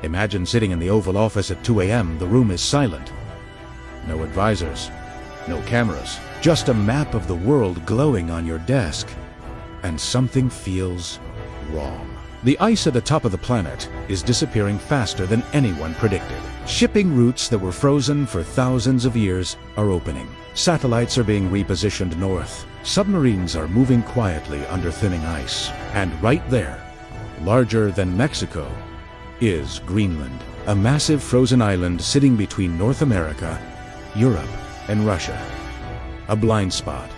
Imagine sitting in the Oval Office at 2 a.m. The room is silent. No advisors, no cameras, just a map of the world glowing on your desk. And something feels wrong. The ice at the top of the planet is disappearing faster than anyone predicted. Shipping routes that were frozen for thousands of years are opening. Satellites are being repositioned north. Submarines are moving quietly under thinning ice. And right there, larger than Mexico, is Greenland, a massive frozen island sitting between North America, Europe, and Russia. A blind spot,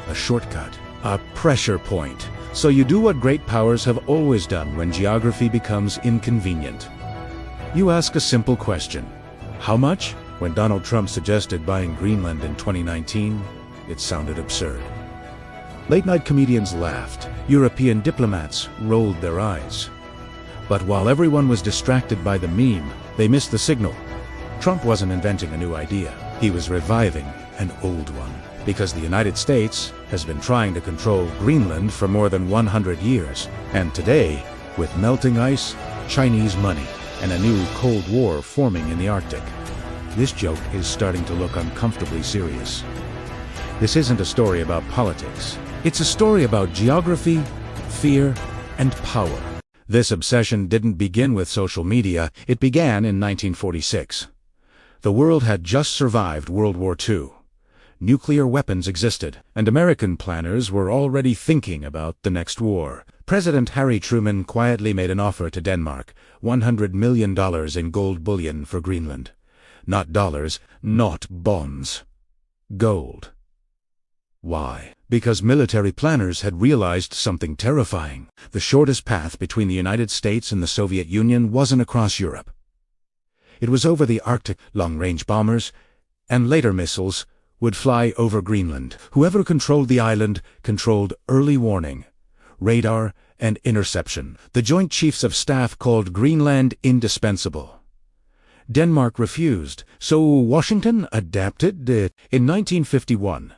a shortcut, a pressure point. So you do what great powers have always done when geography becomes inconvenient. You ask a simple question. How much? When Donald Trump suggested buying Greenland in 2019, it sounded absurd. Late-night comedians laughed. European diplomats rolled their eyes. But while everyone was distracted by the meme, they missed the signal. Trump wasn't inventing a new idea. He was reviving an old one. Because the United States has been trying to control Greenland for more than 100 years. And today, with melting ice, Chinese money, and a new Cold War forming in the Arctic, this joke is starting to look uncomfortably serious. This isn't a story about politics. It's a story about geography, fear, and power. This obsession didn't begin with social media. It began in 1946. The world had just survived World War II. Nuclear weapons existed, and American planners were already thinking about the next war. President Harry Truman quietly made an offer to Denmark, $100 million in gold bullion for Greenland. Not dollars, not bonds. Gold. Why? Because military planners had realized something terrifying. The shortest path between the United States and the Soviet Union wasn't across Europe. It was over the Arctic. Long-range bombers, and later missiles, would fly over Greenland. Whoever controlled the island controlled early warning, radar, and interception. The Joint Chiefs of Staff called Greenland indispensable. Denmark refused, so Washington adapted it. In 1951,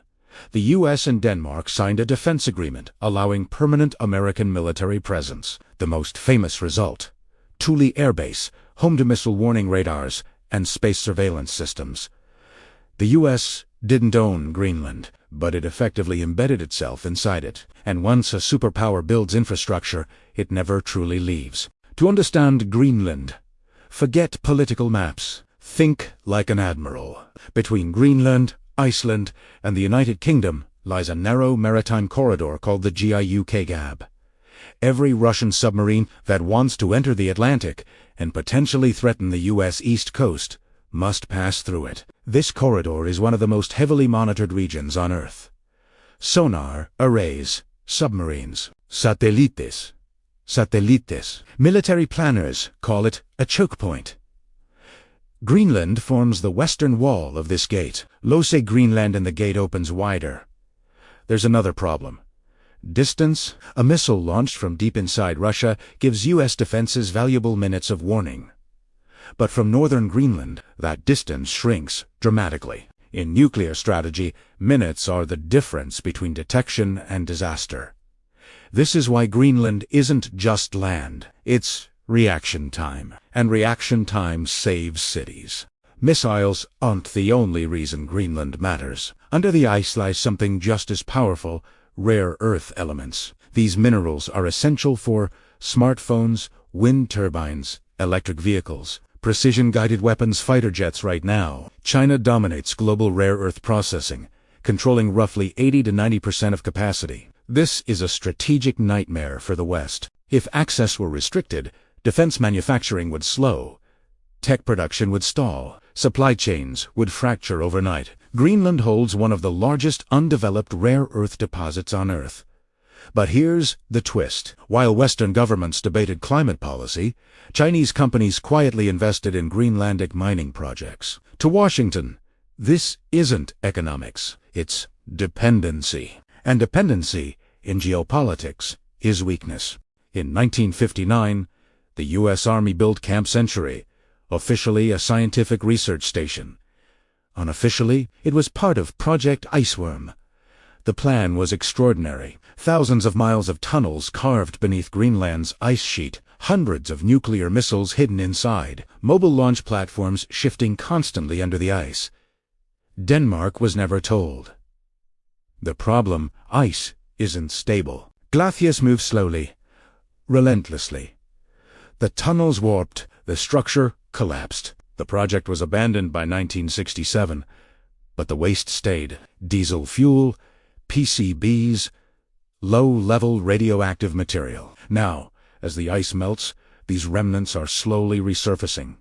the U.S. and Denmark signed a defense agreement allowing permanent American military presence. The most famous result: Thule Air Base, home-to-missile warning radars, and space surveillance systems. The U.S. didn't own Greenland, but it effectively embedded itself inside it. And once a superpower builds infrastructure, it never truly leaves. To understand Greenland, forget political maps. Think like an admiral. Between Greenland, Iceland, and the United Kingdom lies a narrow maritime corridor called the GIUK Gap. Every Russian submarine that wants to enter the Atlantic and potentially threaten the U.S. East Coast must pass through it. This corridor is one of the most heavily monitored regions on Earth. Sonar arrays, submarines, satélites. Military planners call it a choke point. Greenland forms the western wall of this gate. Lose Greenland and the gate opens wider. There's another problem. Distance. A missile launched from deep inside Russia gives U.S. defenses valuable minutes of warning. But from northern Greenland, that distance shrinks dramatically. In nuclear strategy, minutes are the difference between detection and disaster. This is why Greenland isn't just land. It's reaction time. And reaction time saves cities. Missiles aren't the only reason Greenland matters. Under the ice lies something just as powerful: rare earth elements. These minerals are essential for smartphones, wind turbines, electric vehicles, precision-guided weapons, fighter jets. Right now, China dominates global rare earth processing, controlling roughly 80 to 90% of capacity. This is a strategic nightmare for the West. If access were restricted, defense manufacturing would slow, tech production would stall, supply chains would fracture overnight. Greenland holds one of the largest undeveloped rare earth deposits on Earth. But here's the twist. While Western governments debated climate policy, Chinese companies quietly invested in Greenlandic mining projects. To Washington, this isn't economics, it's dependency. And dependency, in geopolitics, is weakness. In 1959, the U.S. Army built Camp Century, officially a scientific research station. Unofficially, it was part of Project Iceworm. The plan was extraordinary. Thousands of miles of tunnels carved beneath Greenland's ice sheet, hundreds of nuclear missiles hidden inside, mobile launch platforms shifting constantly under the ice. Denmark was never told. The problem: ice isn't stable. Glaciers move slowly, relentlessly. The tunnels warped, the structure collapsed. The project was abandoned by 1967, but the waste stayed. Diesel fuel, PCBs, low-level radioactive material. Now, as the ice melts, these remnants are slowly resurfacing.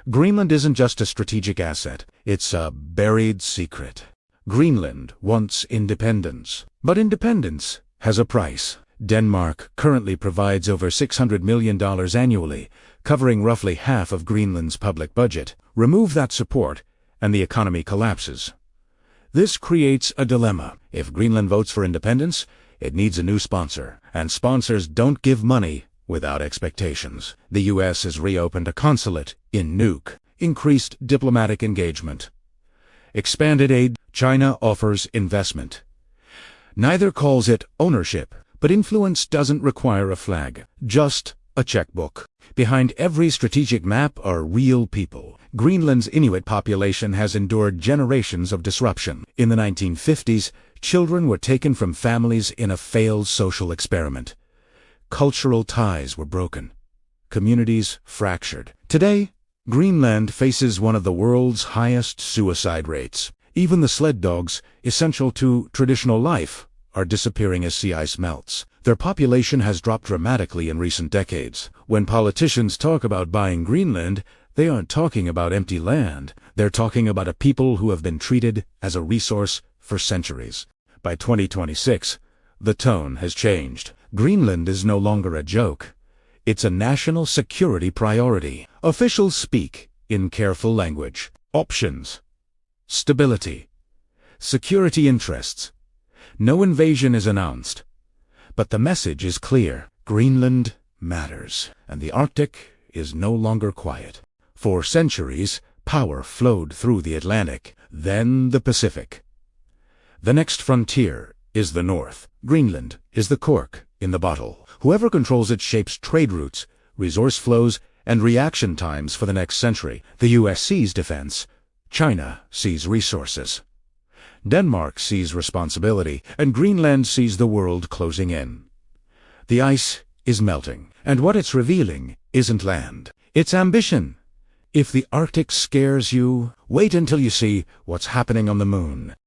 Greenland isn't just a strategic asset, it's a buried secret. Greenland wants independence, but independence has a price. Denmark currently provides over $600 million annually, covering roughly half of Greenland's public budget. Remove that support, and the economy collapses. This creates a dilemma. If Greenland votes for independence, it needs a new sponsor, and sponsors don't give money without expectations. The U.S. has reopened a consulate in Nuuk, increased diplomatic engagement, expanded aid. China offers investment. Neither calls it ownership, but influence doesn't require a flag, just a checkbook. Behind every strategic map are real people. Greenland's Inuit population has endured generations of disruption. In the 1950s, children were taken from families in a failed social experiment. Cultural ties were broken. Communities fractured. Today, Greenland faces one of the world's highest suicide rates. Even the sled dogs, essential to traditional life, are disappearing as sea ice melts. Their population has dropped dramatically in recent decades. When politicians talk about buying Greenland, they aren't talking about empty land. They're talking about a people who have been treated as a resource for centuries. By 2026, the tone has changed. Greenland is no longer a joke. It's a national security priority. Officials speak in careful language. Options: stability, security interests. No invasion is announced, but the message is clear. Greenland matters, and the Arctic is no longer quiet. For centuries, power flowed through the Atlantic, then the Pacific. The next frontier is the North. Greenland is the cork in the bottle. Whoever controls it shapes trade routes, resource flows, and reaction times for the next century. The U.S. sees defense. China sees resources. Denmark sees responsibility, and Greenland sees the world closing in. The ice is melting, and what it's revealing isn't land. It's ambition. If the Arctic scares you, wait until you see what's happening on the moon.